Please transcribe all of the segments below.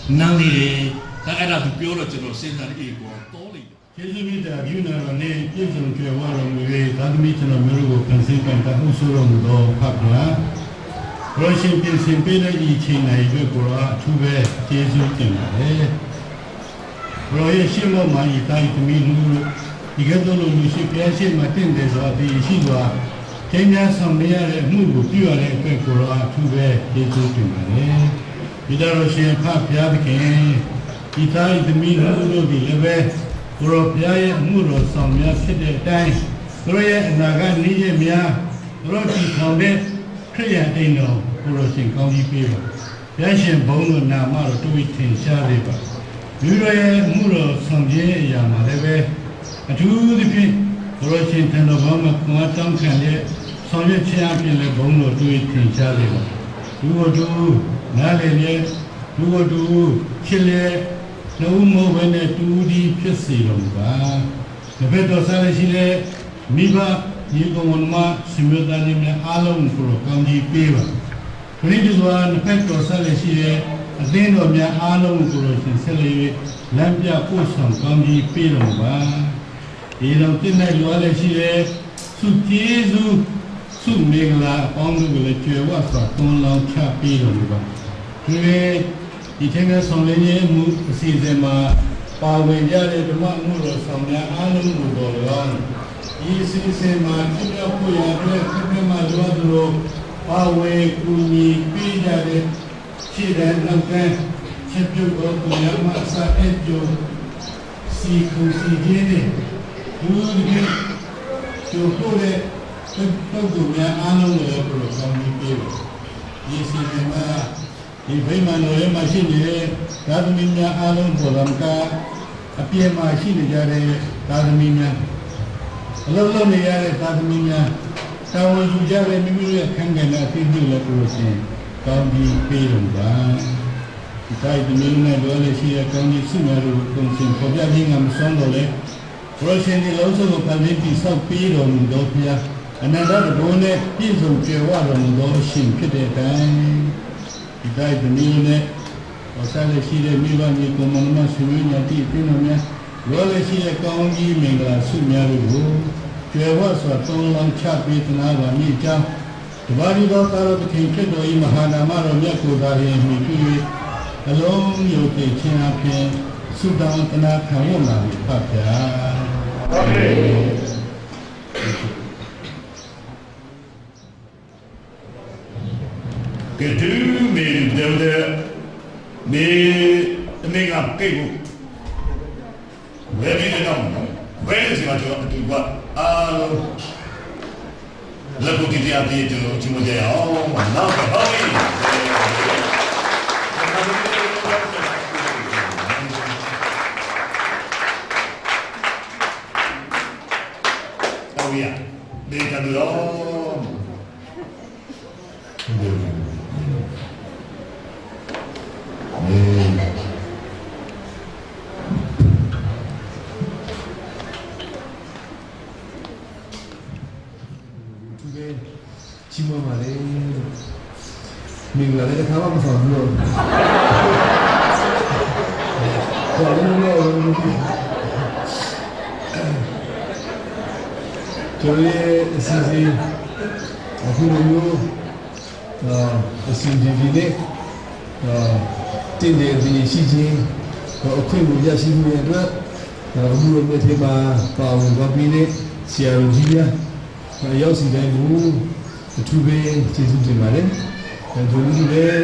năng đi ta ai là thực biểu là chúng nó sinh ra cái của tốt đi Khi mình đã biết là nên tiếp tục chuyện qua rồi người ta mới cho nó mới được cần sinh cần ta không số lượng đó phát ra rồi sinh viên là ý chí này với của chú về接xúc tiền đấy rồi sinh lo mà ý ta thì mình luôn ý cái đó là mình sẽ phải sinh mà tiền để rồi thì sinh rồi cái nhà xong này là mua được tiêu là cái của chú về接xúc tiền đấy bây giờ rồi sinh phát ra cái ý ta thì mình luôn đi về rồi bây mua rồi xong nhà sẽ để tay rồi là cái này nhà rồi thì thằng đấy khi ấy nó rồi sinh công đi về bây giờ bông nó nằm ở tuổi thanh xa đấy吧rồi mua rồi xong nhà nhà mà đấy chú thì phi rồi sinh thành nó bảo mà cũng ở trong cái này xong nhà chia phi là bông nó tuổi thanh xa đấy吧如果chú哪里呢如果chú去了那我们问的土地ဖြစ်စီလုံးပါဒါပေမဲ့ဆက်လက်ရှိလေမိဘညီကောင်မစမြတ်တန်မြအားလုံးကိုကောင်းကြီးပေးပါခရစ်တုဟာနှစ်ဖက်တော်ဆက်လက်ရှိတဲ့အသင်းတော်များအားလုံးကိုရှင်ဆက်လက်၍လမ်းပြပို့ဆောင်ကောင်းကြီးပေးတော်ပါဒီတော့တင်တဲ့လူအားလည်းရှိတဲ့စုကျေးဇူးစုမင်္ဂလာအပေါင်းတို့ကိုလည်းကြွယ်ဝစွာတွန်းလောင်းချပေးတော်မူပါဒီထင်ကဆောင်လင်းရဲ့မူအစီအစဉ်မှာပါဝင်ကြတဲ့ဓမ္မမှုတော်ဆောင်များအားလုံးကိုတော်လောင်းဒီအစီအစဉ်မှာပြည့်ဖို့ရတဲ့ပြည့်မှလိုအပ်လို့ပါဝင်ကူညီပေးကြတဲ့ခြေတန်းနောက်တန်းချက်ပြုတ်တော်သူများမှအစာအကျိုးစီကူစီခြင်းနဲ့ဒီလိုကျိုးဖို့တဲ့ပုဂ္ဂိုလ်များအားလုံးကိုတော်ကောင်းကြီးပေးပါဒီအစီအစဉ်မှာဒီဘိမာန်တော်ရဲ့မှာရှိနေတဲ့သာသမီများအားလုံးပေါ်လာကအပြည့်မှာရှိနေကြတဲ့သာသမီများအလုံးလုံးနေရတဲ့သာသမီများတာဝန်ယူကြတဲ့မိမိတို့ရဲ့ခံကဏ္ဍအသိဉာဏ်လည်းကိုယ်ရှင်ကောင်းပြီးပေးလို့ပါဒီတိုင်းဒီမျိုးနဲ့လောလည်းရှိတဲ့ကောင်းကြီးစုများတို့ကိုရှင်ပေါ်ပြခြင်းကမဆုံးတော့လေဘုရားရှင်ဒီလုံးစုံကိုဖန်ဆင်းပြီးဆောက်ပေးတော်မူသောဘုရားအနန္တတဘုံနဲ့ပြည့်စုံကြွယ်ဝတော်မူသောရှင်ဖြစ်တဲ့အတိုင်းဒီတိုင်းဒီမျိုးနဲ့ဆက်လက်ရှိတဲ့မိဘမြေကိုမနမဆွေးညာတိပြင်းတော်များလောလည်းရှိတဲ့ကောင်းကြီးမင်္ဂလာဆုများတို့ကိုကြွယ်ဝစွာသုံးလောင်းချပေးသနာပါမိကြောင်းတပါးဒီသောသာရသခင်ဖြစ်တော်၏မဟာနာမတော်မြတ်ကိုသာရင်မြည်ပြု၍အလုံးယုတ်သိခြင်းအပြင်ဆုတောင်းတနာခံဝတ်လာပြီဖတ်ဗျာဟုတ်ကဲ့ကဲတူမင်းတို့တဲ့နေတမင်ကကိတ်ကိုဘယ်နည်းတော့ဘယ်လိုစီမံတော့တူပါအားလုံးလက်ကိုတရားပြည့်ကျွန်တော်ချင်းမကြရအောင်နောက်ကဟောပြီဟုတ်ရဒီကံရောချီးမွမ်းပါလေမင်္ဂလာလည်းတစ်ခါမှမဆောင်ဘူးတော့ဘာလို့လဲကျွန်တော်ရဲ့အစီအစဉ်အခုလိုအစီအစဉ်ဒီနေ့တင်တဲ့ဒီရှိချင်းအခွင့်အရေးရရှိမှုရဲ့အတွက်အခုလိုမျိုးဒီမှာပါဝင်ပါပြီးနေဆရာတော်ကြီးများရောက်စီတိုင်းကိုအထူးပဲကျေးဇူးတင်ပါတယ်။ဒီလိုမျိုးလည်း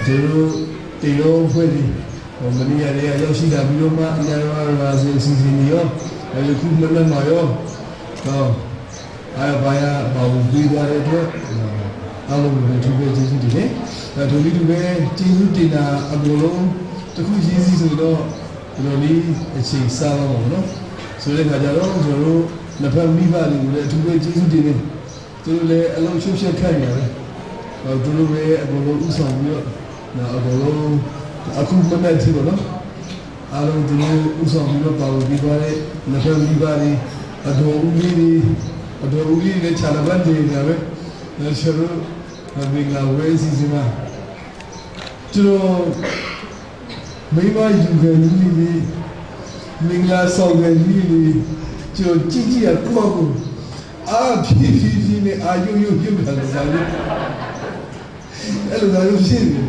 ကျွန်တော်တေရောဖွဲ့ပြီးမနီရရဲ့ရောက်ရှိတာပြီးတော့မှအများကြီးပါဆိုအစီအစဉ်တွေရောအခုမနက်မှာရောအားဘာဝင်ပြီးသွားတဲ့အတွက်အားလုံးကိုအထူးပဲကျေးဇူးတင်တယ်။ဒီလိုမျိုးပဲကျေးဇူးတင်တာအကုန်လုံးတစ်ခုချင်းစီဆိုတော့ဒီလိုလေးအချိန်စားတော့ပါတော့။ဆိုတဲ့အခါကျတော့ကျွန်တော်တို့နှစ်ဖက်မိဘတွေကိုလည်းအထူးပဲကျေးဇူးတင်တယ်သူတို့လည်းအလုံးရှုပ်ရှက်ခတ်နေတယ်သူတို့လည်းအကုန်လုံးဥဆောင်ပြီးတော့အကုန်လုံးအခုမနေ့ကပေါ့နော်အားလုံးသူတို့ဥဆောင်ပြီးတော့ပါဝင်ပြီးသွားတဲ့နှစ်ဖက်မိဘတွေအတော်ဦးလေးနဲ့ခြာလပန်းတွေနေပဲဆရာတို့မင်္ဂလာဝဲစီစဉ်မှာကျွန်တော် မိမယူခဲ့ကြီးလေးမင်္ဂလာဆောင်ခဲ့ကြီးလေးကျွန်တော်ကြည့်ကြည့်ရကိုယ့်ကိုအာဖြည်းဖြည်းနဲ့အာယုံပြုတ်လာတယ်အဲ့လိုသာလို့ရှိနေ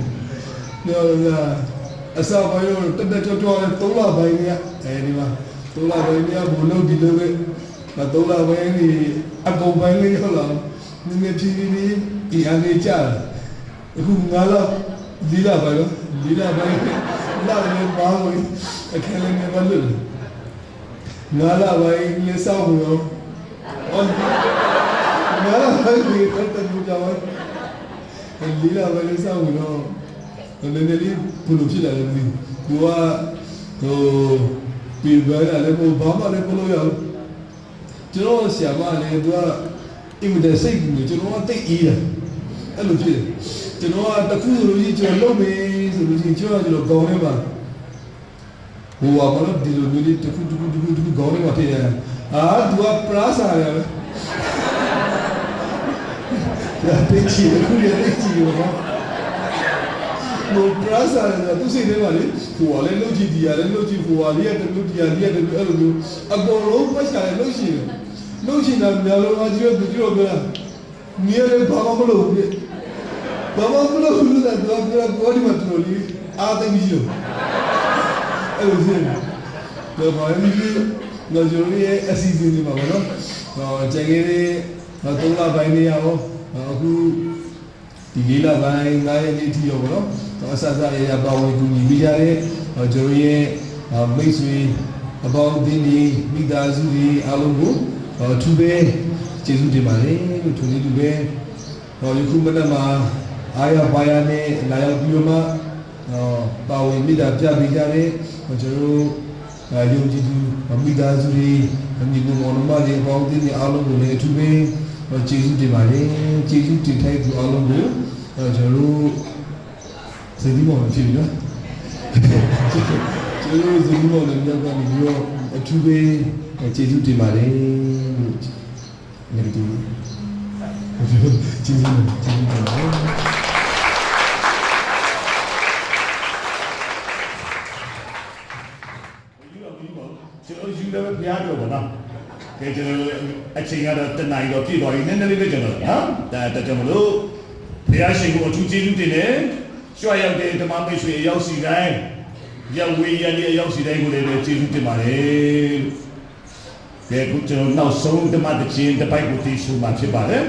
တော့အစားပိုင်းတော့တက်ကြောနဲ့3လပိုင်းကအဲဒီမှာ3လပိုင်းကဘုံလုံးဒီလိုပဲ3လပိုင်းကြီးအကုန်ပိုင်းလေးရောက်လာနည်းနည်းဖြည်းဖြည်းဒီအနေကြတယ်အခု9လ4လပိုင်းတော့4လပိုင်းလာတယ်ဘာလို့အခက်လည်းမလို့9လပိုင်းလေးစောက်လို့အော်9လပိုင်းကြီးတက်ကြကြောင်း4လပိုင်းလေးစောက်လို့နည်းနည်းလေးဘုလိုဖြစ်လာတယ်သူကဟိုပြည်ပလာလည်းဘာမှလည်းမလုပ်ရဘူးကျွန်တော်ဆရာမလည်းသူကအင်မတန်စိတ်ကူကျွန်တော်ကတိတ်အေးတယ်အဲ့လိုဖြစ်တယ်ကျွန်တော်ကတခုလိုကြီးကျွန်တော်လုပ်မယ်ဆိုလို့ရှိရင်ကျွန်တော်ကောင်းနေပါဟိုကမလို့ဒီလိုမျိုးလေးတခုကောင်းနေပါဖြစ်တယ်အာသူကပရာစာရယ်ဒါတိတ်ချီခုရတိတ်ချီရောလို့ပရာစာရယ်သူစိတ်ထဲမှာလေဟိုကလည်းလုပ်ကြည့်ဒီရလည်းလုပ်ကြည့်ဟိုကလေးကလုပ်ကြည့်ရလေးကလည်းအဲ့လိုမျိုးအကုန်လုံးပတ်ချာလည်းလုပ်ရှိတယ်လုပ်ချင်တာများလို့အကျွတ်သူတို့ပြောမြေလည်းဘာမှမလုပ်ဘူးဘာမှမလုပ်ဘူးလားတော့ဘောဒီမှာတူလို့အားသိကြီးရောအဲ့လိုဖြစ်တယ်ဘာမှမဖြစ်တော့ကျွန်တော်ရဲ့အစီအစဉ်တွေမှာပေါ့နော်ကျန်ခဲ့တဲ့3လပိုင်းနေရအောင်အခုဒီ4လပိုင်း9ရက်နေ့ထိရောပေါ့နော်အဆအဆရပါဝင်ကူညီပေးကြတဲ့ကျွန်တော်ရဲ့မိတ်ဆွေအပေါင်းအသင်းတွေမိသားစုတွေအားလုံးကိုသူပဲကျေးဇူးတင်ပါတယ်လို့သူလေးသူပဲယခုမနက်မှာအားရပါရနဲ့လာရောက်ပြီးတော့မှပါဝင်မိသားပြပေးကြတဲ့ကျွန်တော်ယုံကြည်သူမိသားစုတွေမိဘမောင်နှမတွေအပေါင်းအသင်းတွေအားလုံးကိုလည်းသူပဲကျေးဇူးတင်ပါတယ်ကျေးဇူးတင်ထိုက်သူအားလုံးကိုကျွန်တော်ဇနီးမောင်ဖြစ်ပြီနော်ကျွန်တော်ဇနီးမောင်လည်းမြောက်ကနေပြီးတော့အထူးပဲကျေးဇူးတင်ပါတယ်လို့လည်းဒီကျေးဇူးတင်ပါတယ်ကျွန်တော်ယူတယ်ဘုရားတော်ပါနော်ကဲကျွန်တော်အချိန်ကတော့တနိုင်တော့ပြည့်သွားပြီနည်းနည်းလေးပဲကျွန်တော်နော်ဒါကြောင့်မလို့ဘုရားရှင်ကိုအထူးကျေးဇူးတင်တယ်ကြွရောက်တဲ့ဓမ္မမိတ်ဆွေအရောက်စီတိုင်းရောက်ဝေးရတဲ့အရောက်စီတိုင်းကိုလည်းကျေးဇူးတင်ပါတယ်ကဲခုကျွန်တော်နောက်ဆုံးဓမ္မတခြင်းတစ်ပိုက်ကိုတည်ဆူမှာဖြစ်ပါတယ်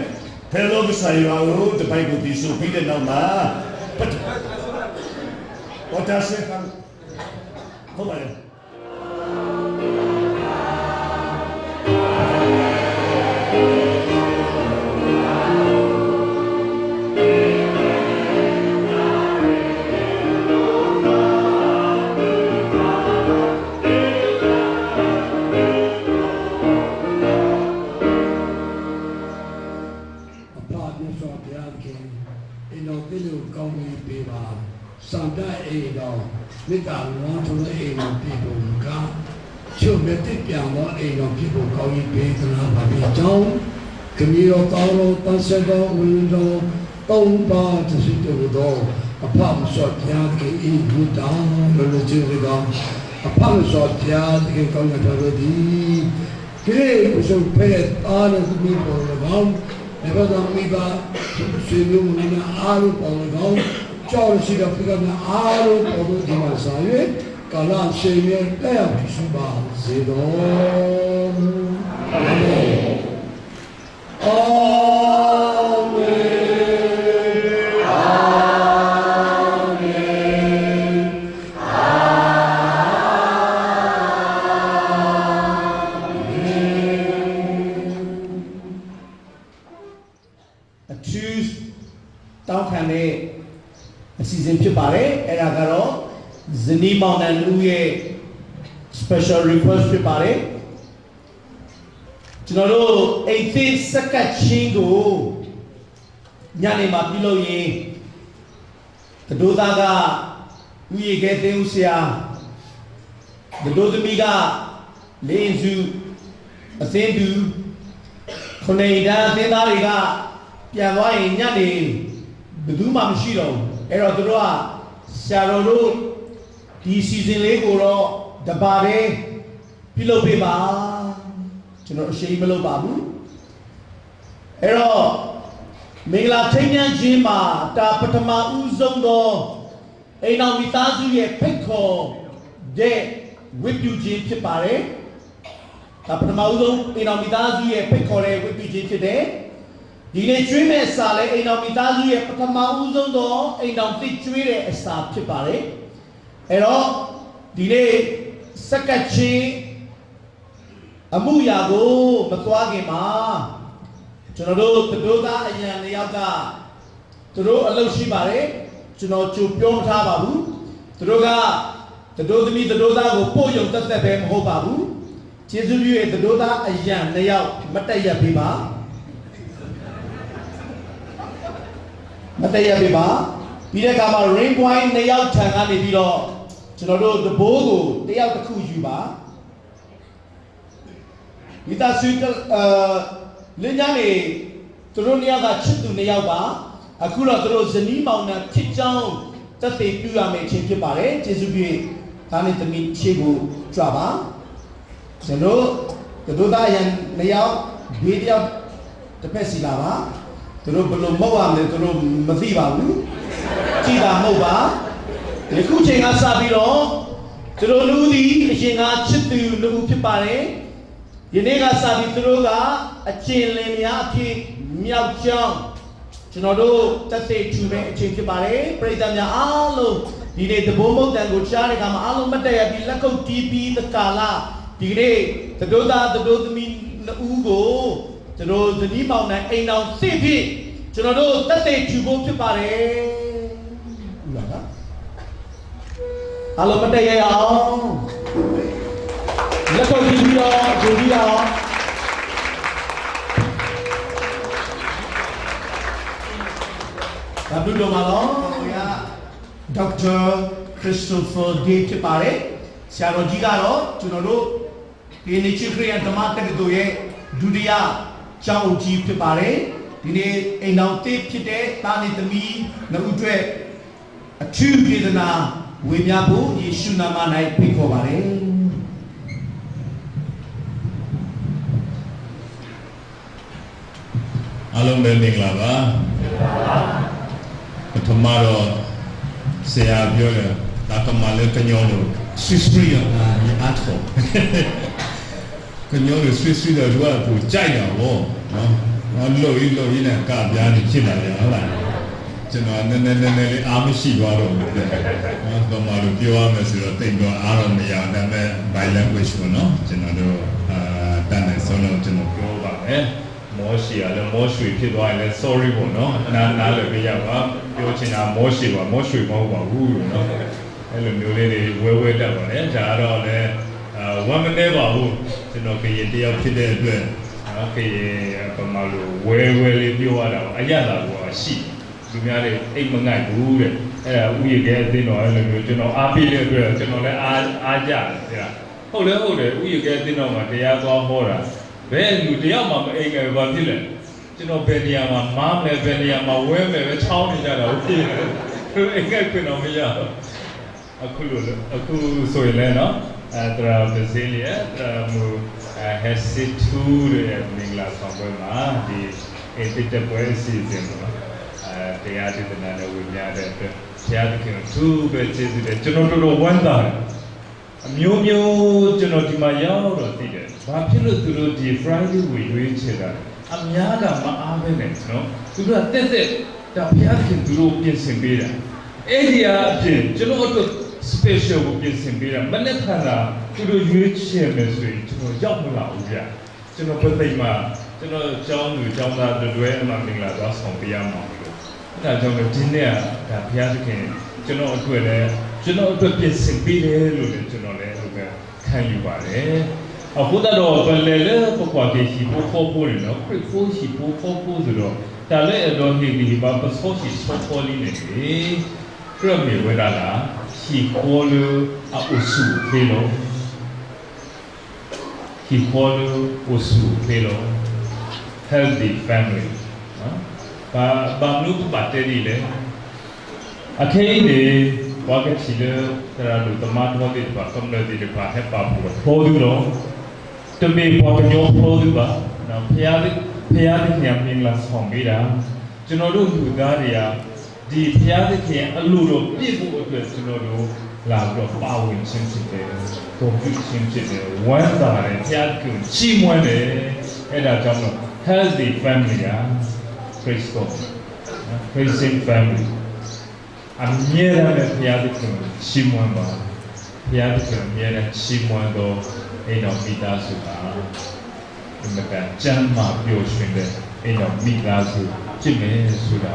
ဖယ်လို့ဆိုင်ရောတစ်ပိုက်ကိုတည်ဆူပြီးတဲ့နောက်မှာwhat does it come ဟုတ်ပါတယ်မေတ္တာလောထုံးအိမ်တော်ပြည်ပုံကချုပ်မဲ့တစ်ပြန်သောအိမ်တော်ပြည်ပုံကောင်းကြီးပေးသနာပါပြီအကြောင်းခမီးတော်ကောင်းတော်တန်ဆယ်တော်ဝိညာဉ်တော်သုံးပါးတရှိတော်အဖမစောဘုရားကိဤဘုဒ္ဓလောလကျေးတော်အဖမစောဘုရားကိကောင်းတော်ဒီကိပုစုဖဲအားလုံးဒီပေါ်တော်နေပါတော်မိပါဆွေမျိုးမင်းအားလုံးပေါ်တော်ကြောက်ရှိတော့ပြကနာအားလုံးပေါ်လို့ဒီမှာစာရွေးကာလရှင်ရဲ့တက်ရောက်ရှိပါစေတော်အာမင်အာမင်အာမင်အာမင်အထူးတောင်းခံတဲ့အစီအစဉ်ဖြစ်ပါတယ်အဲ့ဒါကတော့ဇနီးမောင်နှံလူရဲ့ special request ဖြစ်ပါတယ်ကျွန်တော်တို့အိတ်သစ်စက္ကတ်ချင်းကိုညနေမှာပြုလုပ်ရင်တဒိုးသားကဥယေခဲသိဦးဆရာတဒိုးသမီးကလင်းစုအသင်းသူခုနေတန်းအသင်းသားတွေကပြန်သွားရင်ညနေဘယ်သူမှမရှိတော့ဘူးအဲ့တော့သူတို့ကဆရာတော်တို့ ဒီစီဇန်လေးကိုတော့တပါးလေးပြုလုပ်ပေးပါကျွန်တော်အရှိန်မလုပ်ပါဘူးအဲ့တော့မင်္ဂလာထိမ်းမြန်းခြင်းမှာဒါပထမဦးဆုံးသောအိမ်တော်မိသားစုရဲ့ဖိတ်ခေါ်တဲ့ဝတ်ပြုခြင်းဖြစ်ပါတယ်ဒါပထမဦးဆုံးအိမ်တော်မိသားစုရဲ့ဖိတ်ခေါ်တဲ့ဝတ်ပြုခြင်းဖြစ်တယ်ဒီနေ့ကျွေးမဲ့စာလဲအိမ်တော်မိသားစုရဲ့ပထမဦးဆုံးသောအိမ်တော်တိကျွေးတဲ့အစာဖြစ်ပါတယ်အဲ့တော့ဒီနေ့စက္ကန့်ချင်းအမှုရာကိုမသွားခင်မှာကျွန်တော်တို့သားအရန်တယောက်ကသူတို့အလုပ်ရှိပါတယ်ကျွန်တော်ကြိုပြောမထားပါဘူးသူတို့သမီးသူတို့သားကိုပို့ယုံတက်ပဲမဟုတ်ပါဘူးကျေးဇူးပြုရဲ့သူတို့သားအရန်တယောက်မတက်ရပေးပါပြီးတဲ့အခါမှာ rain point 2ယောက်ထံကနေပြီးတော့ကျွန်တော်တို့တဘိုးကိုတယောက်တစ်ခုယူပါဒီသားဆွေလင်းကြနေသူတို့2ယောက်ကချစ်သူ2ယောက်ပါအခုတော့သူတို့ဇနီးမောင်နှံဖြစ်ကြောင်းသက်သေပြုရမယ့်အချိန်ဖြစ်ပါတယ်ကျေးဇူးပြုဒါနဲ့သမီးရှေ့ကိုကြွပါကျွန်တော်တို့သားရန်2ယောက်ဘေးတယောက်တစ်ဖက်စီလာပါသူတို့ဘယ်လိုမဟုတ်ရမလဲသူတို့မသိပါဘူးကြည်တာမဟုတ်ပါဒီခုချိန်ကစပြီးတော့သူတို့လူသည်အရှင်ကချစ်သူလူဖြစ်ပါတယ်ယနေ့ကစပြီးသူတို့ကအကျဉ်လင်များအဖြစ်မြောက်ကြောင်းကျွန်တော်တို့တက်တဲ့ထူမဲ့အချိန်ဖြစ်ပါတယ်ပရိသတ်များအားလုံးဒီနေ့တဘုံမုတ်တန်ကိုကြားတဲ့အခါမှာအားလုံးမတ်တက်ရပြီးလက်ကုပ်တီးပြီးသကာလဒီနေ့သတို့သားသတို့သမီးနှစ်ဦးကိုကျွန်တော်ဇနီးမောင်နှံအိမ်တော်စစ်ဖြစ်ကျွန်တော်တို့တက်တဲ့ထူဖို့ဖြစ်ပါတယ်ဟုတ်လားအားလုံးမတက်ရအောင်လက်ကုပ်တီးပြီးတော့ဂျူဒီအောင်ဒါဘုလိုမှာတော့ဒေါက်တာခရစ်စတိုဖာဒေးဖြစ်ပါတယ်ဆရာတော်ကြီးကတော့ကျွန်တော်တို့ဒီနေ့ချစ်ခရစ်ယာန်ဓမ္မတက္ကသိုလ်ရဲ့ဒုတိယကျောင်းကြီးဖြစ်ပါတယ်ဒီနေ့အိမ်တော်တစ်ဖြစ်တဲ့တာနေသမီးနှစ်ဦးအတွက်အထူးဒေသနာဝေမျှဖို့ယေရှုနာမ၌ဖိတ်ခေါ်ပါတယ်အားလုံးပဲမင်္ဂလာပါပထမတော့ဆရာပြောတယ်ဒါကမှလည်းကညောလို့ဆွဆွရီရအားထုတ်ကညောလို့ဆွဆွရီတော့သူကပူကြိုက်တာဗောနော်လို့ရင်းနဲ့ကပြားနေဖြစ်လာတယ်ဟုတ်လားကျွန်တော်နည်းလေးအားမရှိသွားတော့ဘူးနော်ကမှလို့ပြောရမယ်ဆိုတော့တိတ်တော့အားတော့မရဒါပေမဲ့ by language ကိုနော်ကျွန်တော်တို့တန်းနေဆုံးလို့ကျွန်တော်ပြောပါမယ်မောရှိရလဲမောရွှေဖြစ်သွားရင်လဲ sorry ပေါ့နော်နားလည်းပြရပါပြောချင်တာမောရှိပါမောရွှေမဟုတ်ပါဘူးလို့နော်အဲ့လိုမျိုးလေးတွေဝဲတက်ပါလေဒါတော့လဲဝမ်းမနေပါဘူးကျွန်တော်ကရင်တယောက်ဖြစ်တဲ့အတွက်ကရင်ပမာလို့ဝဲလေးပြောရတာအရသာကရှိလူများတွေအိတ်မငိုက်ဘူးတဲ့အဲ့ဒါဥယျာဉ်ကဲအသိတော်အဲ့လိုမျိုးကျွန်တော်အားပေးတဲ့အတွက်ကျွန်တော်လည်းအားကြတယ်ဟုတ်တယ်ဥယျာဉ်ကဲအသိတော်မှာတရားသွားဟောတာဘယ်လူတယောက်မှမအိမ်ငယ်ဘာဖြစ်လဲကျွန်တော်ဘယ်နေရာမှာမားမယ်ဘယ်နေရာမှာဝဲမယ်ပဲချောင်းနေကြတာဟုတ်ပြီအိမ်ငယ်ခွင့်တော့မရတော့အခုဆိုရင်လည်းနော်တရာဘဇီလီယာမူဟက်စီတူရဲ့မင်္ဂလာဆောင်ပွဲမှာဒီအတိတ်ပွဲစီစဉ်မှာတရားဒေသနာနဲ့ဝိညာဉ်တဲ့အတွက်ဆရာသခင်သူ့ပဲကျေးဇူးတယ်ကျွန်တော်တို့ဝမ်းသာတယ်အမျိုးကျွန်တော်ဒီမှာရောက်တော့သိတယ်ဘာဖြစ်လို့သူတို့ဒီ Friday ဝေရွေးချယ်တာအများကမအားပဲနဲ့နော်သူတို့ကတက်ဒါဘုရားခင်သူတို့ပြင်ဆင်ပေးတာအဲ့ဒီအပြင်ကျွန်တော်တို့ special ကိုပြင်ဆင်ပေးတာမနေ့ကသူတို့ရွေးချယ်မယ်ဆိုရင်ကျွန်တော်ရောက်မလာဘူးဗျကျွန်တော်ပြိတ်မှာကျွန်တော်ကျောင်းသားတွေအမှမင်္ဂလာသွားဆောင်ပေးရမှာလို့အဲ့ဒါကြောင့်ဒီနေ့ကဒါဘုရားသခင်ကျွန်တော်အတွက်လည်းကျွန်တော်အတွက်ပြင်ဆင်ပေးတယ်လို့လည်းကျွန်တော်လည်းဟုတ်ကဲ့ခံယူပါတယ်အခုတော့ဘယ်လဲပကွာကေရှိဖို့ခေါ်ဖို့နော်ခရစ်ဖို့ရှိဖို့ခေါ်ဖို့ဆိုတော့ဒါလည်းအတော်ဟိဒီဘာပစောရှိစောပေါ်လေးနေတယ်ပြည့်မြေဝဲတာလားရှိခေါ်လို့အုပ်စုသေးလို့ရှိခေါ်လို့အုပ်စုသေးလို့ healthy family ဘာမလို့ပတ်တယ်လေအခေဒီ ဘာကချီလေဒါလူတမတ်ဝတ်တယ်ပါကမ္ဘာဒီကပါဟက်ပါဘူးပေါ်သူတော့တမေပေါ်ညောပေါ်သူပါနော်ဖျားတဲ့ညမင်းလာဆောင်ပေးတာကျွန်တော်တို့လူသားတွေကဒီဖျားတဲ့ကအလူတော်ပြည့်ဖို့အတွက်ကျွန်တော်တို့လာပြီးတော့ပါဝင်ခြင်းဖြစ်တယ်။ကိုပြုခြင်းဖြစ်တယ်။ဝမ်းသာတယ်ဖျားကချီးမွမ်းတယ်။အဲ့ဒါကြောင့်လို့ healthy family က praise God praising family အမြဲတမ်းဖျားတဲ့ချီးမွမ်းပါဖျားတဲ့အမြဲတမ်းချီးမွမ်းတော့အဲ့တော့မိသားစုပါဒီမှာကျမ်းမာပျော်ရွှင်တဲ့အဲ့တော့မိသားစုဖြစ်မယ်ဆိုတာ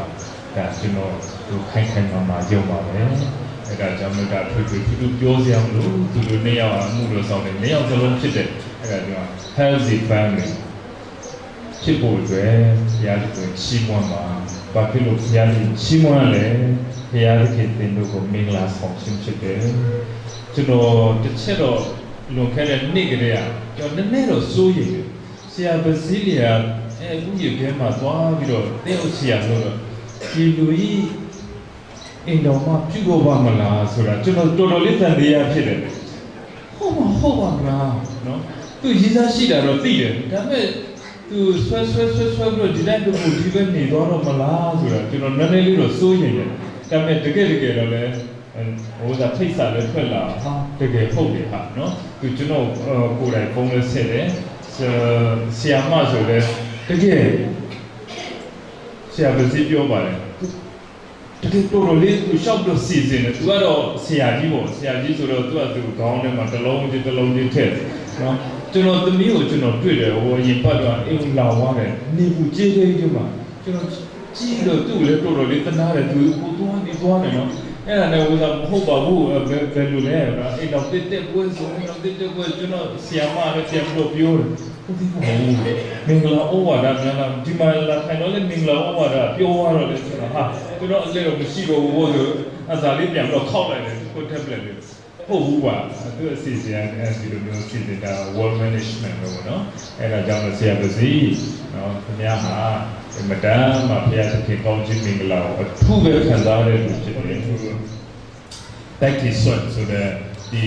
ဒါကျွန်တော်တို့ခိုင်မာယုံပါပဲအဲ့ဒါကြောင့်မကထွေထွေပြောစရာမလိုသူတို့နှစ်ယောက်အမှုလို့ဆောင်တယ်နှစ်ယောက်စလုံးဖြစ်တဲ့အဲ့ဒါကြောင့် healthy family ဖြစ်ဖို့အတွက်ဘုရားကိုချီးမွမ်းပါဘာဖြစ်လို့ဘုရားကိုချီးမွမ်းလဲဘုရားခင်တင်တို့ကိုမင်္ဂလာဆောင်ခြင်းဖြစ်တယ်ကျွန်တော်တစ်ချက်တော့လွန်ခဲ့တဲ့နေ့ကလေးကကျွန်တော်နည်းနည်းတော့စိုးရိမ်တယ်ဆရာဘဇီလီယာအခုရေခဲမှာသွားပြီးတော့တဲ့ဥဆရာလို့တော့ဒီလူကြီးအိမ်တော်မှာပြုဖို့ပါမလားဆိုတာကျွန်တော်တော်တော်လေးတန်တရားဖြစ်တယ်ဟုတ်ပါမလားနော်သူရေးစားရှိတာတော့သိတယ်ဒါပေမဲ့သူဆွဲပြီးတော့ဒီတိုင်းတို့ဒီဘက်နေတော့မလားဆိုတာကျွန်တော်နည်းနည်းလေးတော့စိုးရိမ်တယ်ဒါပေမဲ့တကယ်တော့လည်းဟိုဒါဖိတ်စာလည်းထွက်လာဟာတကယ်ဟုတ်တယ်ဟာနော်သူကျွန်တော်ကိုယ်တိုင်ဖုန်းလေးဆက်တယ်ဆရာမဆိုလည်းတကယ်ဆရာဘယ်စီပြောပါလဲတကယ်တော်လေးသူရှောက်လို့စီစဉ်တယ်သူကတော့ဆရာကြီးပေါ့ဆရာကြီးဆိုတော့သူကသူခေါင်းထဲမှာတစ်လုံးချင်းထည့်နော်ကျွန်တော်သမီးကိုကျွန်တော်တွေ့တယ်ဟိုရင်ပတ်တော့အိမ်လာသွားတယ်နေဘူးကြေးသေးသေးမှာကျွန်တော်ကြည့်လို့သူ့လည်းတော်လေးတနာတယ်သူကိုသွားနေနော်အဲ့ဒါလည်းဟိုကမဟုတ်ပါဘူးဘယ်လိုလဲနော်အဲ့တော့တက်ပွဲဆိုတော့တက်ပွဲကျွန်တော်ဆီယာမလည်းပြန်လို့ပြောတယ်ဟုတ်ပြီမင်္ဂလာဩဝါဒများလားဒီမှာလာခိုင်တော့လည်းမင်္ဂလာဩဝါဒပြောရတော့လေကျွန်တော်ဟာကျွန်တော်အဲ့လိုမရှိတော့ဘူးဆိုအစားလေးပြန်တော့ခောက်လိုက်တယ်ကို tablet လေးဟုတ်ဘူးကွာသူအစီအစဉ်အဲဒီလိုမျိုးဖြစ်နေတာ world management လို့နော်အဲ့ဒါကြောင့်ဆရာပစီနော်ခင်ဗျားဟာမတမ်းမှာဘုရားသခင်ကောင်းချီးမင်္ဂလာကိုအထူးပဲခံစားရလို့ဖြစ်တယ်တက်တီဆွတ်ဆိုတဲ့ဒီ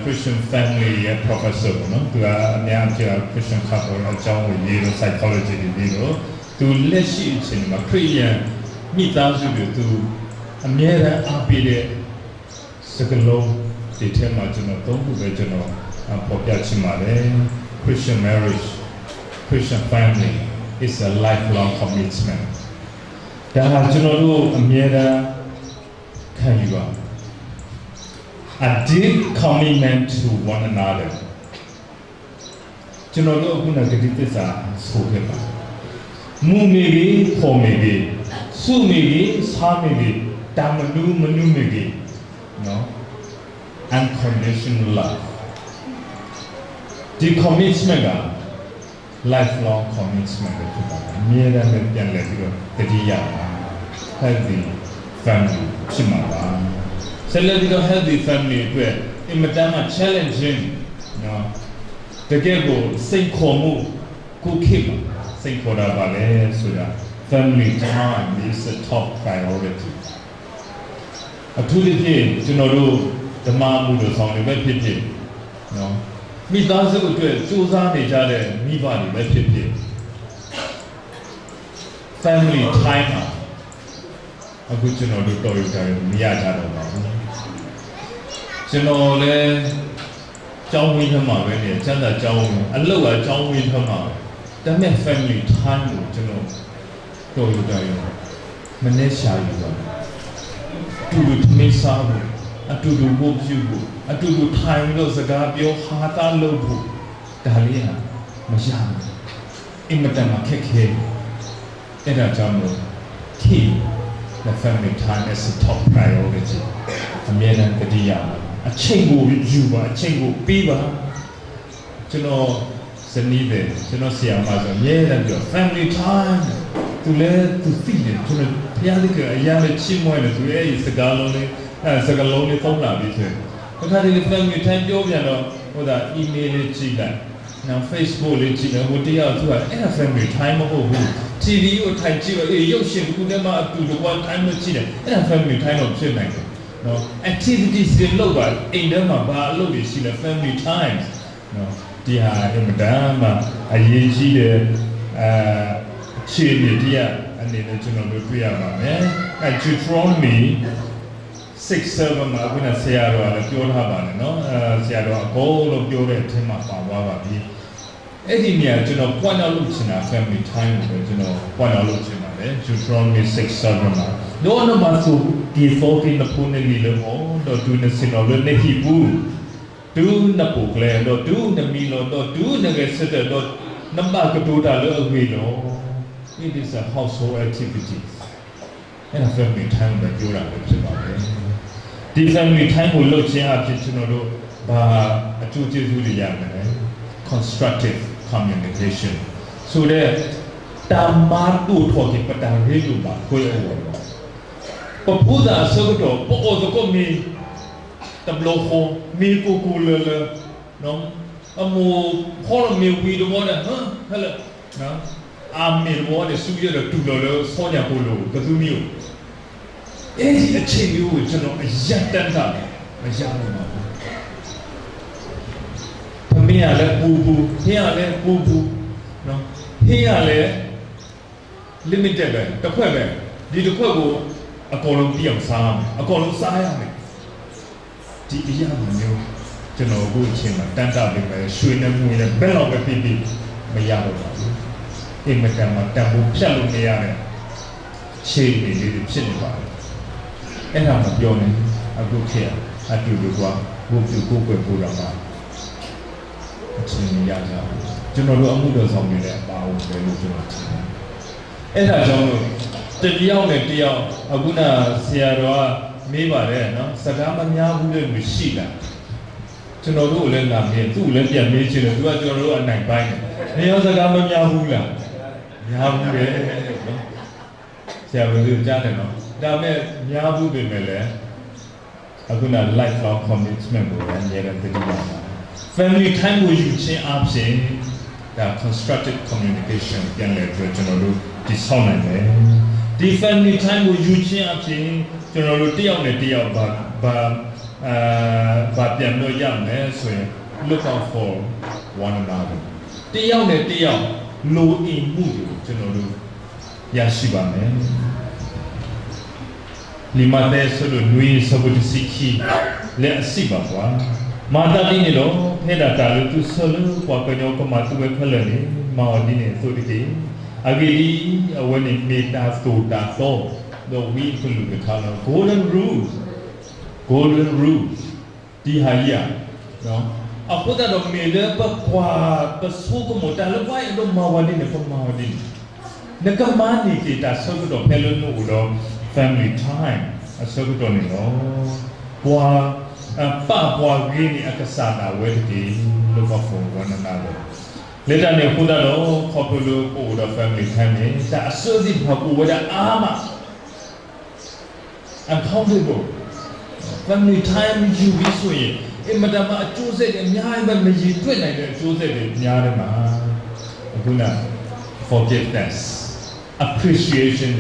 Christian family ရဲ့ professor နော်သူကအများကြီး Christian couple အကြောင်းကိုရေးလို့ psychology တွေရေးလို့သူလက်ရှိအချိန်မှာ Christian မိသားစုတွေသူအများအားအားပေးတဲ့စကလုံးဒီထဲမှာကျွန်တော်သုံးခုပဲကျွန်တော်ပေါ်ပြချင်ပါတယ် Christian marriage Christian family is a lifelong commitment ဒါဟာကျွန်တော်တို့အမြဲတမ်းခံယူပါ a deep commitment to one another ကျွန်တော်တို့အခုနကဒီသစ္စာဆိုခဲ့ပါမူမီပြီးပေါ်မီပြီးစုမီပြီးစားမီပြီးတာမနူးမနူးမီပြီးနော် unconditional love ဒီ commitment ကlifelong commitment ပဲဖြစ်ပါတယ်အမြဲတမ်းပြန်လည်ပြီးတော့တတိယပါ healthy family ဖြစ်မှာပါဆက်လက်ပြီးတော့ healthy family အတွက်အင်မတန်မှ challenging နော်တကယ်ကိုစိတ်ခေါ်မှုကိုခေတ်မှာစိတ်ခေါ်တာပါလေဆိုတာ family time is a top priority အထူးသဖြင့်ကျွန်တော်တို့ဓမ္မမှုတို့ဆောင်တွေပဲဖြစ်ဖြစ်နော်မိသားစုအတွက်စူးစမ်းနေကြတဲ့မိဘတွေပဲဖြစ်ဖြစ် family time မှာအခုကျွန်တော်တို့တော်ရုံတိုင်းမရကြတော့ပါဘူးကျွန်တော်လည်းကျောင်းဝင်းထမှာပဲနေကျန်တာကျောင်းဝင်းအလုပ်ကကျောင်းဝင်းထမှာဒါပေမဲ့ family time ကိုကျွန်တော်တော်ရုံတိုင်းမနေ့ရှာယူပါတူတူထမင်းစားဖို့အတူတူဖို့ပြုဖို့အတူတူထိုင်လို့စကားပြောဟာတာလုပ်ဖို့ဒါလေးဟာမရဘူးအင်မတန်မှခက်ခဲအဲ့ဒါကြောင့်မို့ keep the family time as a top priority အမြဲတမ်းတတိယအချိန်ကိုယူပါအချိန်ကိုပြီးပါကျွန်တော်ဇနီးတယ်ကျွန်တော်ဆရာမဆိုအမြဲတမ်းပြော family time သူလည်းသူသိတယ်ကျွန်တော်ဘုရားသခင်အရာနဲ့ချီးမွမ်းတယ်သူရဲ့စကားလုံးလေးစကားလုံးလေးသုံးလာပြီဆိုရင်အခါတည်း family time ပြောပြန်တော့ဟိုဒါ email လေးကြည့်လိုက်နောက် Facebook လေးကြည့်တယ်ဟိုတယောက်သူကအဲ့ဒါ family time မဟုတ်ဘူး TV ကိုထိုင်ကြည့်တော့ရုပ်ရှင်တစ်ခုနဲ့မှအတူတကွ time လို့ကြည့်တယ်အဲ့ဒါ family time တော့ဖြစ်နိုင်တယ် နော် activities တွေလုပ်ပါအိမ်ထဲမှာဘာအလုပ်တွေရှိလဲ family time နော်ဒီဟာအမှန်တမ်းမှအရေးကြီးတဲ့ခြေနေတရားအနေနဲ့ကျွန်တော်တို့တွေ့ရပါမယ်အဲ Deuteronomy 6:7 မှာခုနဆရာတော်ကလည်းပြောထားပါတယ်နော်ဆရာတော်အကုန်လုံးပြောတဲ့အထက်မှာပါသွားပါပြီအဲ့ဒီနေရာကျွန်တော် point out လုပ်ချင်တာ family time ကိုကျွန်တော် point out လုပ်ချင်ပါတယ် Deuteronomy 6:7 မှာတော့နမဆိုဒီ14နဖုန်နေလို့တော့သူနေစင်တော်လည်းဟိဘူးသူနပုကလေတော့သူနမီလို့တော့သူနငယ်စတဲ့တော့နမကတူတာလို့အဝေးလို့ it is a household activities အဲ့ဒါ family time ပဲပြောတာပဲဖြစ်ပါတယ်ဒီ family time ကိုလုပ်ခြင်းအဖြစ်ကျွန်တော်တို့ဘာအကျိုးကျေးဇူးတွေရမယ်လဲ constructive communication ဆိုတဲ့တာမာတူထော်ကိပတာရေလူပါကိုယ်ရောပပူဒါဆောတော့ပေါ်တော့မီတဘလောခိုမီကိုကူလလနော်အမိုခေါ်မီဝီတော့နော်ဟဲ့နော်အာမီဘောတဲ့ဆူရတဲ့တူလောဆောညာကိုလို့ကသူမျိုးအဲ့ဒီအချိန်မျိုးကိုကျွန်တော်အယက်တန်းတာမရဘူးပါဘူးသမီးကလည်းပူပူဟင်းကလည်းပူပူနော်ဟင်းကလည်း limited ပဲတစ်ခွက်ပဲဒီတစ်ခွက်ကိုအကုန်လုံးပြအောင်စားမယ်အကုန်လုံးစားရမယ်ဒီအရာမျိုးကျွန်တော်အခုအချိန်မှာတန်းတာပြင်မယ်ရွှေနဲ့ငွေနဲ့ဘယ်လောက်ပဲပြပြမရတော့ပါဘူးအိမ်မတန်မှာတန်ဖို့ဖြတ်လို့မရတဲ့ခြေလေးတွေဖြစ်နေပါတယ်အဲ့ဒါမပြောနဲ့အခုခေတ်အတူတူကဘုသူကိုယ်ကိုယ်ပူတာပါအချင်းရကြကျွန်တော်တို့အမှုတော်ဆောင်နေတဲ့အပါအဝင်လို့ကျွန်တော်ထင်တယ်အဲ့ဒါကြောင့်လို့တယောက်နဲ့တယောက်အခုနဆရာတော်ကမေးပါတယ်နော်စကားမများဘူးလို့ရှိတာကျွန်တော်တို့လည်းလာမေးသူ့လည်းပြန်မေးချင်တယ်သူကကျွန်တော်တို့အနိုင်ပိုင်းတယ်နေရောစကားမများဘူးလားများဘူးလေနော်ဆရာဘယ်လိုကြားတယ်နော်ဒါမဲ့များဘူးပြင်မယ်လေအခုန lifelong commitment ကိုလည်းရတဲ့တတိယပါ family time ကိုယူခြင်းအပြင်ဒါ constructive communication ပြန်လည်ပြောကျွန်တော်တို့ဒီဆောင်နိုင်တယ်ဒီ family time ကိုယူခြင်းအပြင်ကျွန်တော်တို့တယောက်နဲ့တယောက်ဘာပြန်လို့ရမယ်ဆိုရင် look out for one another တယောက်နဲ့တယောက်လိုအင်မှုကိုကျွန်တော်တို့ရရှိပါမယ်လီမာတဲဆိုလို့နွေစဘတ်စီခီလက်အစီပါကွာမာတာဒီနေလို့ဖေဒါတာလို့သူဆလို့ကွာကညောကမတူပဲခလနေမော်ဒီနေဆိုဒီအဂီလီအဝနေမေတာဆိုတာတော့ the we ကလူကခါလို့ golden rules ဒီဟာရနော်အခုတော့မေလေပကွာပစုကမတာလို့ဘာလို့မော်ဒီနေပမော်ဒီနကမနီတီတာဆိုတော့ဖဲလို့လို့ family time အစကတော့နေတော့ဘွာပွားရင်းနဲ့အကစားတာဝဲတီလောကဖုန်းဝန်နာတော့လက်တနေခုတော့ခေါ်လို့ပို့တော့ family time နဲ့ဒါအစိုးရဘာကိုဝဒအာမ accountable family time ယူပြီးဆိုရင်အမတမအကျိုးဆက်တွေအများကြီးပဲမရည်တွေ့နိုင်တဲ့အကျိုးဆက်တွေများတယ်မှာအခုန forgiveness appreciation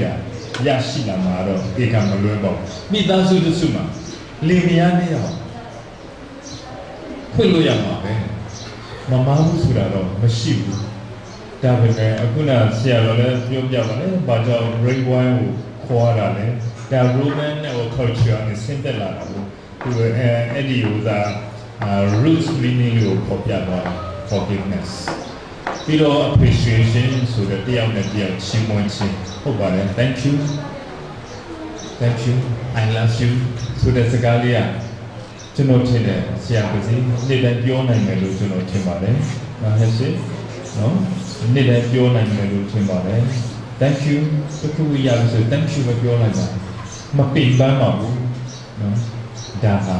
ရရှိလာမှာတော့ဒီကံမလွဲပေါ့မိသားစုတို့စုမှာလင်မယားနဲ့ရောခွင့်လို့ရမှာပဲမမဘူးဆိုတာတော့မရှိဘူးဒါပေမဲ့အခုနဆရာတော်လည်းပြောပြပါလေဘာကြောင့် red wine ကိုခေါ်ရတာလဲဒါ Roman နဲ့ culture နဲ့ဆင်းသက်လာတာကိုသူအဲ့ဒီဥသာroots meaning ကိုပေါ်ပြသွား forgiveness ပြီးတော့ appreciation ဆိုတဲ့တရားနဲ့တရားရှင်းမွန်ခြင်းဟုတ်ပါတယ် thank you I love you ဆိုတဲ့စကားလေးကကျွန်တော်ထင်တယ်ဆရာပစီနေ့တိုင်းပြောနိုင်မယ်လို့ကျွန်တော်ထင်ပါတယ်ဟဲ့စစ်နော်နေ့တိုင်းပြောနိုင်မယ်လို့ထင်ပါတယ် thank you တခုရရဆို thank you ပဲပြောလိုက်ပါမပင်ပန်းပါဘူးနော်ဒါဟာ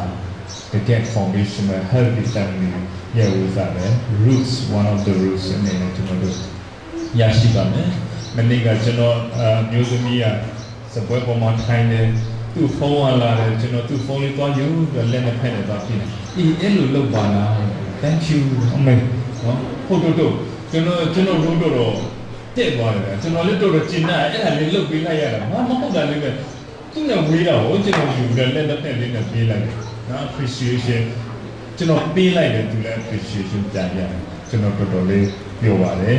တကယ် foundation နဲ့ healthy family ရဲ့ဥစားပဲ roots one of the roots အနေနဲ့ကျွန်တော်တို့ရရှိပါမယ်မနေ့ကကျွန်တော်မျိုးသမီးကစပွဲပေါ်မှာထိုင်တယ်သူ့ဖုန်းကလာတယ်ကျွန်တော်သူ့ဖုန်းလေးသွားယူလက်နဲ့ဖက်နေသွားပြင်တယ်အဲ့လိုလုပ်ပါလား thank you အမေနော်ဟုတ်တော့ကျွန်တော်တို့တော့တက်သွားတယ်ကျွန်တော်လည်းတော်တော်ကျင်တာအဲ့ဒါလေးလုပ်ပေးလိုက်ရတာမဟုတ်တာလေးပဲ သူနဲ့ဝေးတာကိုကျွန်တော်ယူတယ်လက်နဲ့လေးနဲ့ပေးလိုက်တယ်နော် appreciation ကျွန်တော်ပေးလိုက်တယ်သူလည်း appreciation ပြန်ရတယ်ကျွန်တော်တော်တော်လေးပြောပါတယ်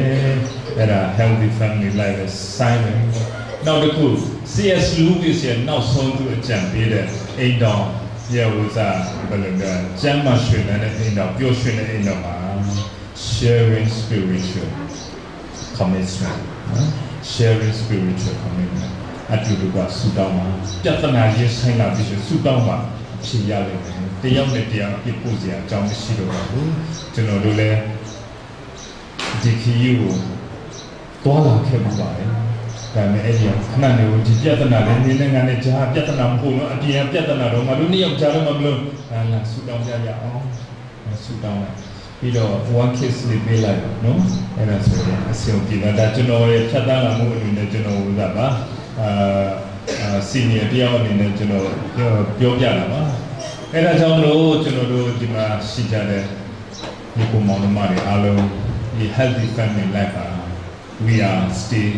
အဲ့ဒါ healthy family life is silent နောက်တစ်ခု CS Lewis ရဲ့နောက်ဆုံးသူအကြံပေးတဲ့အိမ်တော်ရဲ့ဝစားဘယ်လိုလဲကျမ်းမာရွှင်တဲ့အိမ်တော်ပျော်ရွှင်တဲ့အိမ်တော်မှာ sharing spiritual commitment sharing spiritual commitment အတူတူကဆူတောင်းမှာပြဿနာရေးဆိုင်လာပြီးဆူတောင်းမှာဖြေရလိမ့်မယ်တယောက်နဲ့တယောက်အပြစ်ပို့စရာအကြောင်းမရှိတော့ဘူးကျွန်တော်တို့လည်းဒီခီယူကိုတွာလာခဲ့မှာပါတယ်ဒါပေမဲ့အဲ့ဒီခဏနေဒီပြဿနာလည်းနင်းငါနဲ့ကြားပြဿနာမဟုတ်တော့အပြင်ပြဿနာတော့ငါတို့နှစ်ယောက်ကြားတော့မလို့လာဆူတောင်းကြရအောင်ဆူတောင်းလိုက်ပြီးတော့ one kiss လေးပေးလိုက်နော်အဲ့ဒါဆိုရင်အစီအပြေတာကျွန်တော်ရဲ့ဖြတ်တန်းလာမှုအနေနဲ့ကျွန်တော်ဥစားပါsenior တယောက်အနေနဲ့ကျွန်တော်ပြောပြတာပါအဲ့ဒါကြောင့်လို့ကျွန်တော်တို့ဒီမှာရှိကြတဲ့ဒီကုမောင်နှမတွေအားလုံးဒီ healthy family life we are still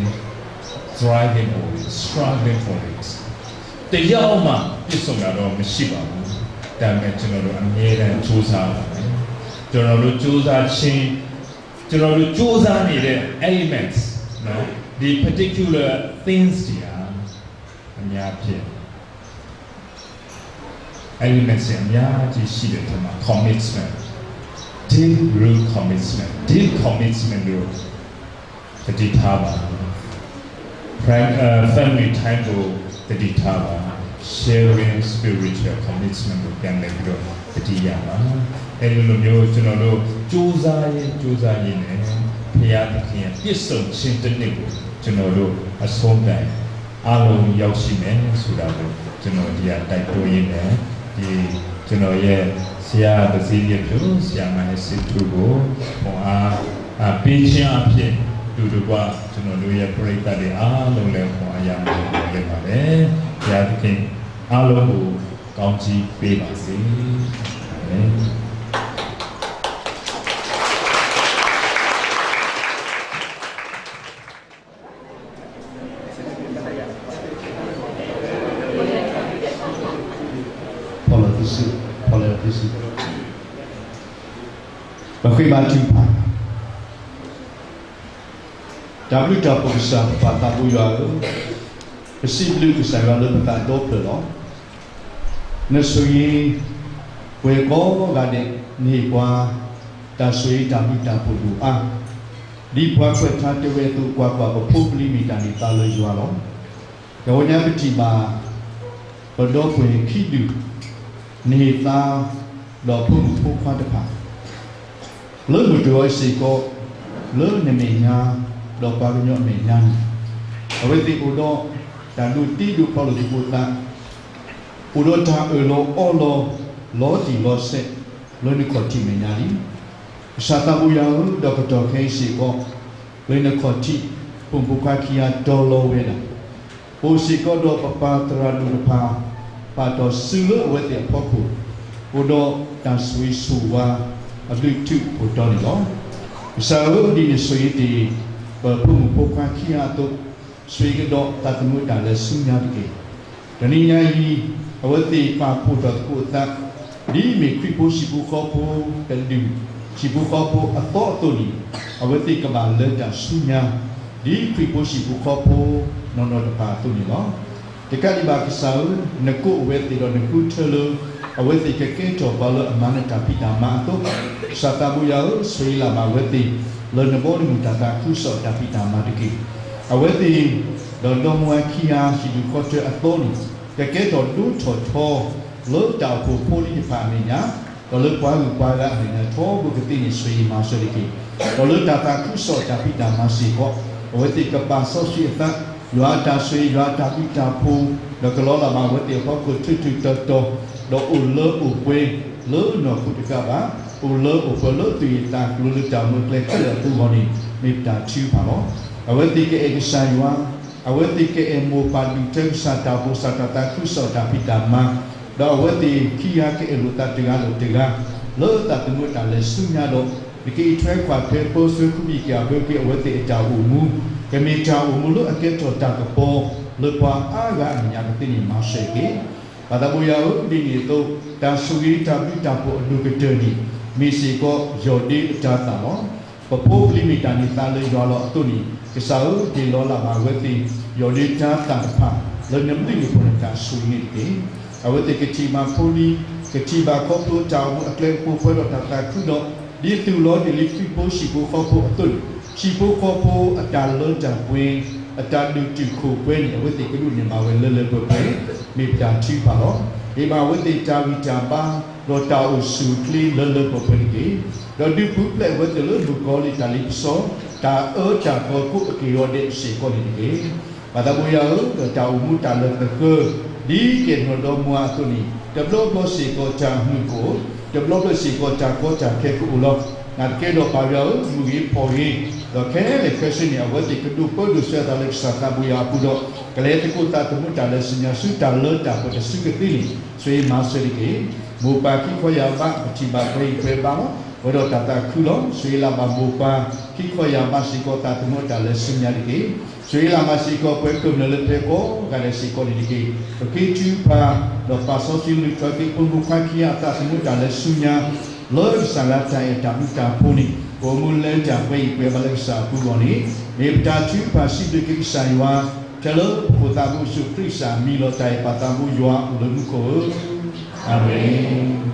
thriving for it struggling for it တရားမှပြည့်စုံတာတော့မရှိပါဘူးဒါပေမဲ့ကျွန်တော်တို့အမြဲတမ်းစူးစမ်းပါတယ်ကျွန်တော်တို့စူးစမ်းခြင်းကျွန်တော်တို့စူးစမ်းနေတဲ့ elements နော်ဒီ particular things တွေအများဖြစ် elements အများကြီးရှိတယ်ဒီမှာ commitment deep root commitment လို့တည်ထားပါ family time ကိုတည်ထားပါ sharing spiritual commitment ကိုပြန်လည်ပြီးတော့တည်ရပါအဲ့လိုမျိုးကျွန်တော်တို့စူးစမ်းရင်းနဲ့ဘုရားသခင်ရဲ့ပြည့်စုံခြင်းတစ်နှစ်ကိုကျွန်တော်တို့အဆုံးတိုင်အားလုံးရောက်ရှိမယ်ဆိုတာကိုကျွန်တော်ဒီကတိုက်တွန်းရင်းနဲ့ဒီကျွန်တော်ရဲ့ဆရာပစီရပြုဆရာမနဲ့စစ်သူကိုဟောအားပေးခြင်းအဖြစ်တူတူကကျွန်တော်တို့ရဲ့ပရိသတ်တွေအားလုံးလည်းဟောအရာမျိုးလုပ်ပါတယ်ဘုရားသခင်အားလုံးကိုကောင်းချီးပေးပါစေအာမင် politician bakwi maju WWSA pada buya pesiblu kusaya le pata doble lo nesui we ko gade ni kwa ta sui ta mi ta pulu a di bwa kwet tha te we tu kwa kwa ko publi mi ta ni ta lo ywa lo yo nya piti ma bodo kwe khidu ni ta lo phu phu kwa ta pha lo mu do si ko lo ne me nya lo pa nyo me nya awe ti udo ta du ti du pa lo ti pu ta udo ta lo o lo ti lo se lo ni ko ti me nya li sa ta bu ya do ko to ke si ko lo ni ko ti pu pu kwa ki ya do lo we la po si ko do pa pa tra du pa pa to su lo we ti po ku udo ta sui su wa a lu tu pu do ni lo sa lo di ni sui ti pa pu pu kwa ki ya to sui ke do ta tu mu ta le su nya ti ke ni nya yi awe ti pa pu do ku ta di me kri pu si pu ko pu ta du si pu ko pu a to to ni awe ti ka ba le ta su nya di kri pu si pu ko pu no no ta pa tu ni lo te ka di ba ki sa ne ku awe ti do ne ku the lo awe ti ke ke to ba lo amana ta pi ta ma to sa ta bu ya sui la ma awe ti lo ne bo ni mu ta ta ku so ta pi ta ma ti ki awe ti do do mo ki ya si du ko te a to ni ke ke to du tho tho lo ta pu pu ni pa mi nya do lo kwa lu kwa la ni na tho bu ke ti ni sui ma so ti ki do lo ta ta ku so ta pi ta ma si ko awe ti ka pa so si ta yo ta sui yo ta pi ta pu do ko lo la ma awe ti ko ku tu tu to to do u lo u kwe lo no ku ti ka ba u lo u ko lo tu ta lu lu ta mu kle ka tu ho ni mi ta chu pa lo awe ti ke e sa yo awe ti ke e mo pa du te sa ta bo sa ta ta ku so ta pi ta ma do awe ti ki ya ke e lu ta ti ga lo ta tu mu ta le su nya do di ke thwe kwa pe po su ku mi kya be ke awe ti ta u mu ke mi ta u mu lo a ke to ta ka po le kwa aga nya tini maseke pada buya di itu dan sugi tapi tapo du keteni misi ko yodi data lo popo limitani tale yolo tuni kesau di lola maweti yodi data pa le nemli ni pun ta sugi ti awete ketima poli ketima kopo tawo akle po po tata kudo di tu lo di lipi po si po kopo tun si po kopo adalo jangwe adadu ti ko wen awete kedu ni mawe le po pe mi ta chi pa lo e mawete tawi tamba lo ta usu kli le po pe ki do di pu ple wete le bu ko li tali so ta ta ko ku ki yo de si ko ni ki pada buya ta umu ta le ke di ke no do mua tu ni develop lo si ko cha hu ko develop lo si ko cha ke ku lo na ke do pa yo mu gi po yi do ke le ke si ni awati ke du po du sa ta le sa ta buya pu do ke le te ku ta tu mu ta le si nya su ta le ta ko su ke ti ni so yi ma se ri ke mu pa ki ko ya ba chi ba ko yi pe ba mo wo do ta ku lo so yi la ba mu pa ki ko ya ba si ko ta tu mu ta le si nya ri ke so yi la ma si ko pe ko le pe ko ga le si ko ni ke to ki tu pa do pa so si lu ka ki ko mu ka ki ya ta tu mu ta le su nya lo sa la ta ya ta mu ta pu ni ko mu le ta pe pe ba le sa pu ko ni me ta tu pa si de ki sa wa ka lo ko ta mu su kri sa mi lo ta pa ta mu yo a lu mu ko amen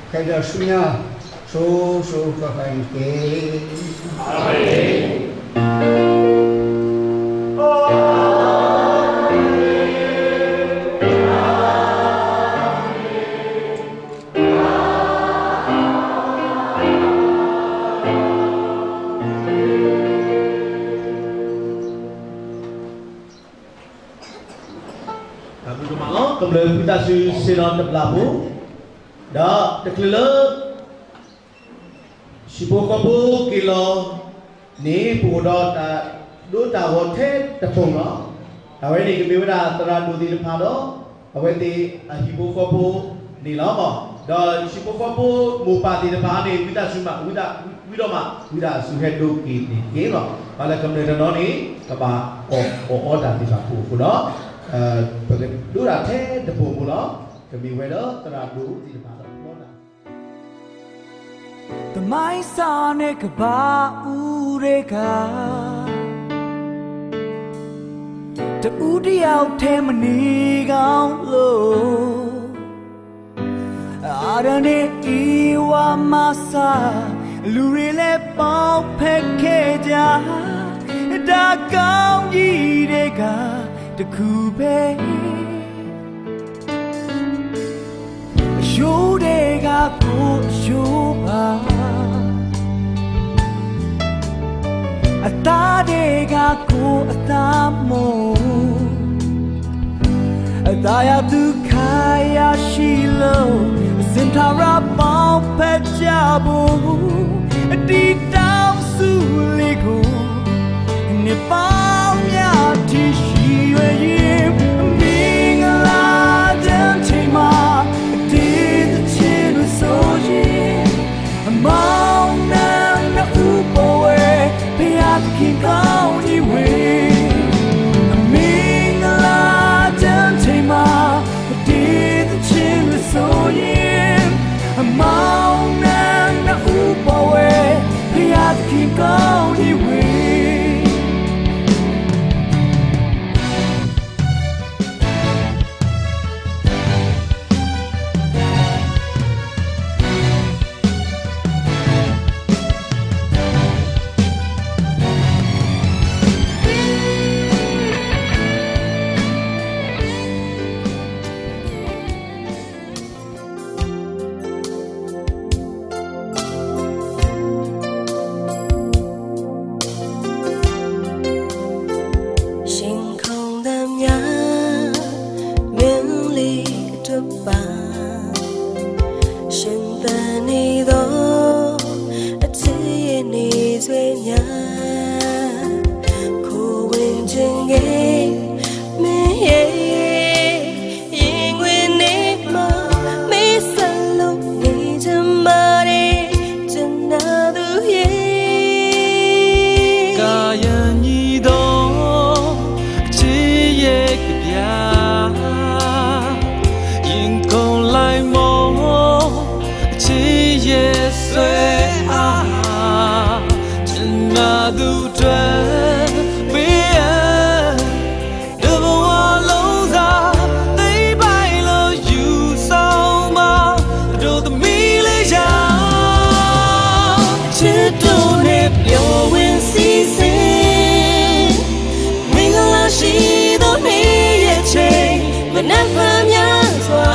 Kada sunya so kakai ke amen Kemudian kita sinon teblamu dah terkelak sibukabu kilo ni pudot dua tahun tepung lo awal ni kami dah teradu di depan lo awal ni sibukabu ni lama dah sibukabu mupa di depan ni kita cuma kita sudah dua kini lo pada kemudian ni apa dah di saku pula dua tepung pula kami weda teradu di depan The Maisane Kaba Ureka The Udi out Temani Gaulo Adane Iwa Masa Lurile Pau Pekeja Da Gau Yidega The Kube Shudega Ku Shuba Atadega Ku Atamo Ataya Dukaya Shilo Zintara Pau Pejabu Dita Suligo Nipam Yati Shiwe Mingala Dentima Did the chin Soji Among them the Upoe Piat King County Way နေသောအချစ်ရဲ့နေဆွေများကိုဝင်ခြင်းငယ်မင်းရဲ့ရင်ဝင်နေမှာမေးစလုံးနေချင်ပါရဲ့ကျန်နာသူရဲ့ကာယညီသောအချစ်ရဲ့ကြပြရင်ကုန်လိုက်မောအချစ်ရဲ့ဆွေအားကျန်နာသူတွေ